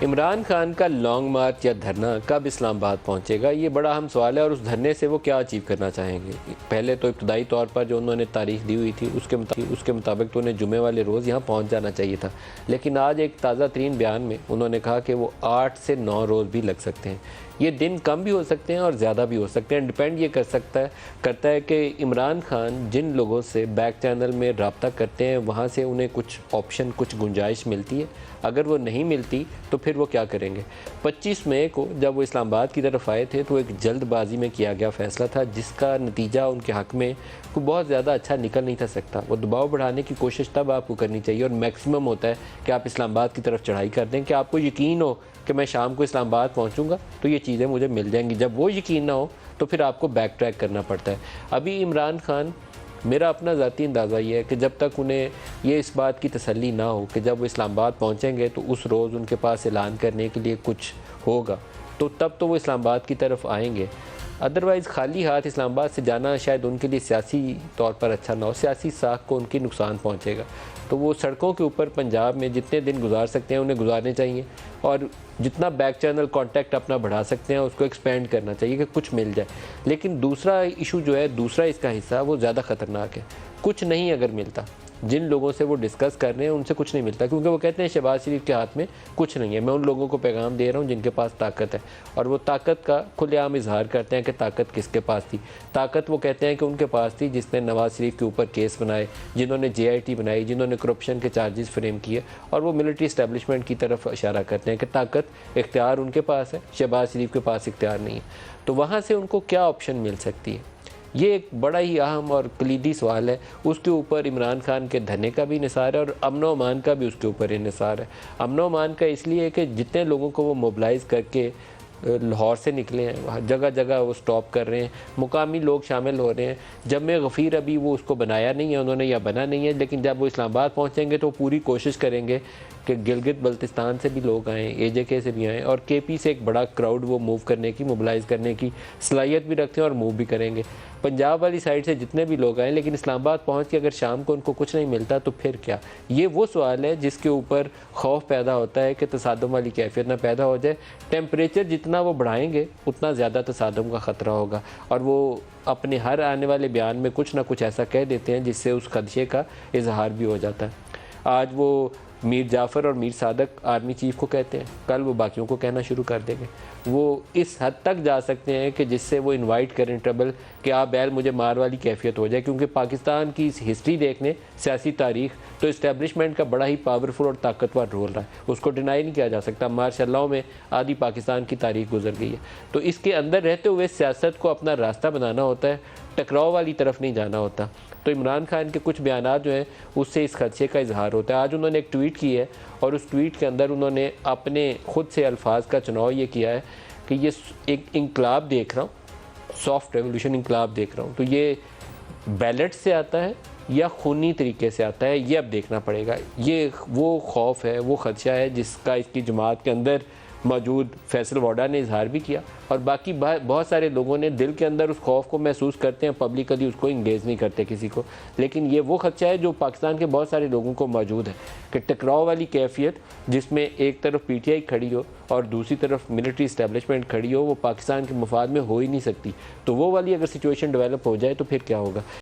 इमरान खान का लॉन्ग मार्च या धरना कब इस्लामाबाद पहुंचेगा, ये बड़ा अहम सवाल है। और उस धरने से वो क्या अचीव करना चाहेंगे। पहले तो इब्तदाई तौर पर जो उन्होंने तारीख दी हुई थी उसके मुताबिक तो उन्हें जुमे वाले रोज़ यहाँ पहुंच जाना चाहिए था। लेकिन आज एक ताज़ा तरीन बयान में उन्होंने कहा कि वो 8 से 9 रोज़ भी लग सकते हैं। ये दिन कम भी हो सकते हैं और ज़्यादा भी हो सकते हैं। डिपेंड ये करता है कि इमरान खान जिन लोगों से बैक चैनल में रब्ता करते हैं वहाँ से उन्हें कुछ ऑप्शन, कुछ गुंजाइश मिलती है। अगर वो नहीं मिलती तो फिर वो क्या करेंगे। 25 मई को जब वो इस्लामाबाद की तरफ आए थे तो एक जल्दबाजी में किया गया फ़ैसला था जिसका नतीजा उनके हक़ में कोई बहुत ज़्यादा अच्छा निकल नहीं था सकता। वो दबाव बढ़ाने की कोशिश तब आपको करनी चाहिए और मैक्सिमम होता है कि आप इस्लामाबाद की तरफ चढ़ाई कर दें कि आपको यकीन हो कि मैं शाम को इस्लामाबाद पहुंचूंगा तो ये चीज़ें मुझे मिल जाएंगी। जब वो यकीन ना हो तो फिर आपको बैक ट्रैक करना पड़ता है। अभी इमरान खान, मेरा अपना ज़ाती अंदाज़ा ये है कि जब तक उन्हें ये इस बात की तसल्ली ना हो कि जब वो इस्लामाबाद पहुंचेंगे तो उस रोज़ उनके पास ऐलान करने के लिए कुछ होगा तो तब तो वो इस्लामाबाद की तरफ आएंगे। अदरवाइज़ खाली हाथ इस्लामाबाद से जाना शायद उनके लिए सियासी तौर पर अच्छा ना हो, सियासी साख को उनकी नुकसान पहुंचेगा। तो वो सड़कों के ऊपर पंजाब में जितने दिन गुजार सकते हैं उन्हें गुजारने चाहिए और जितना बैक चैनल कांटेक्ट अपना बढ़ा सकते हैं उसको एक्सपेंड करना चाहिए कि कुछ मिल जाए। लेकिन दूसरा इशू जो है, दूसरा इसका हिस्सा वो ज़्यादा ख़तरनाक है। कुछ नहीं अगर मिलता, जिन लोगों से वो डिस्कस कर रहे हैं उनसे कुछ नहीं मिलता, क्योंकि वो कहते हैं शहबाज शरीफ के हाथ में कुछ नहीं है। मैं उन लोगों को पैगाम दे रहा हूँ जिनके पास ताकत है और वो ताकत का खुलेआम इजहार करते हैं कि ताकत किसके पास थी। ताकत वो कहते हैं कि उनके पास थी जिसने नवाज शरीफ के ऊपर केस बनाए, जिन्होंने JIT बनाई, जिन्होंने करप्शन के चार्जेस फ्रेम किए। और वो मिलिट्री इस्टेब्लिशमेंट की तरफ इशारा करते हैं कि ताकत, इख्तियार उनके पास है, शहबाज शरीफ के पास इख्तियार नहीं है। तो वहाँ से उनको क्या ऑप्शन मिल सकती है, ये एक बड़ा ही अहम और कलीदी सवाल है। उसके ऊपर इमरान खान के धरने का भी निसार है और अमन अमान का भी उसके ऊपर निसार है। अमन अमान का इसलिए कि जितने लोगों को वो मोबिलाइज़ करके लाहौर से निकले हैं, जगह जगह वो स्टॉप कर रहे हैं, मुकामी लोग शामिल हो रहे हैं। जमे गफ़ीर अभी वो उसको बनाया नहीं है उन्होंने, या बना नहीं है, लेकिन जब वो इस्लामाबाद पहुँचेंगे तो पूरी कोशिश करेंगे कि गिलगित बल्तिस्तान से भी लोग आएँ, AJK से भी आएँ और KP से एक बड़ा क्राउड वो मूव करने की, मोबिलाइज़ करने की सलाहियत भी रखते हैं और मूव भी करेंगे। पंजाब वाली साइड से जितने भी लोग आएँ, लेकिन इस्लामाबाद पहुँच के अगर शाम को उनको कुछ नहीं मिलता तो फिर क्या। ये वो सवाल है जिसके ऊपर खौफ पैदा होता है कि तसादुम वाली कैफियत ना पैदा हो जाए। टेम्परेचर जितना वो बढ़ाएंगे उतना ज़्यादा तसादुम का ख़तरा होगा और वो अपने हर आने वाले बयान में कुछ ना कुछ ऐसा कह देते हैं जिससे उस खदशे का इजहार भी हो जाता है। आज वो मीर जाफ़र और मीर सादक आर्मी चीफ़ को कहते हैं, कल वो बाकियों को कहना शुरू कर देंगे। वो इस हद तक जा सकते हैं कि जिससे वो इनवाइट करें ट्रबल कि आप बैल मुझे मार वाली कैफियत हो जाए। क्योंकि पाकिस्तान की हिस्ट्री देख लें, सियासी तारीख, तो इस्टेब्लिशमेंट का बड़ा ही पावरफुल और ताकतवर रोल रहा है, उसको डिनाई नहीं किया जा सकता। मार्शल में आधी पाकिस्तान की तारीख गुजर गई है। तो इसके अंदर रहते हुए सियासत को अपना रास्ता बनाना होता है, टकराव वाली तरफ नहीं जाना होता। तो इमरान खान के कुछ बयानात जो हैं उससे इस खदशे का इजहार होता है। आज उन्होंने एक ट्वीट की है और उस ट्वीट के अंदर उन्होंने अपने खुद से अल्फाज का चुनाव ये किया है कि ये एक इनकलाब देख रहा हूँ, सॉफ्ट रेवोल्यूशन इनकलाब देख रहा हूँ। तो ये बैलेट से आता है या खूनी तरीके से आता है, ये अब देखना पड़ेगा। ये वो खौफ है, वो खदशा है जिसका इसकी जमात के अंदर मौजूद फैसल वाडा ने इजहार भी किया और बाकी बहुत सारे लोगों ने दिल के अंदर उस खौफ को महसूस करते हैं, पब्लिकली उसको इंगेज नहीं करते किसी को। लेकिन ये वो खदशा है जो पाकिस्तान के बहुत सारे लोगों को मौजूद है कि टकराव वाली कैफियत जिसमें एक तरफ PTI खड़ी हो और दूसरी तरफ मिलिट्री इस्टेब्लिशमेंट खड़ी हो, वो पाकिस्तान के मफाद में हो ही नहीं सकती। तो वो वाली अगर सिचुएशन डेवलप हो जाए तो फिर क्या होगा।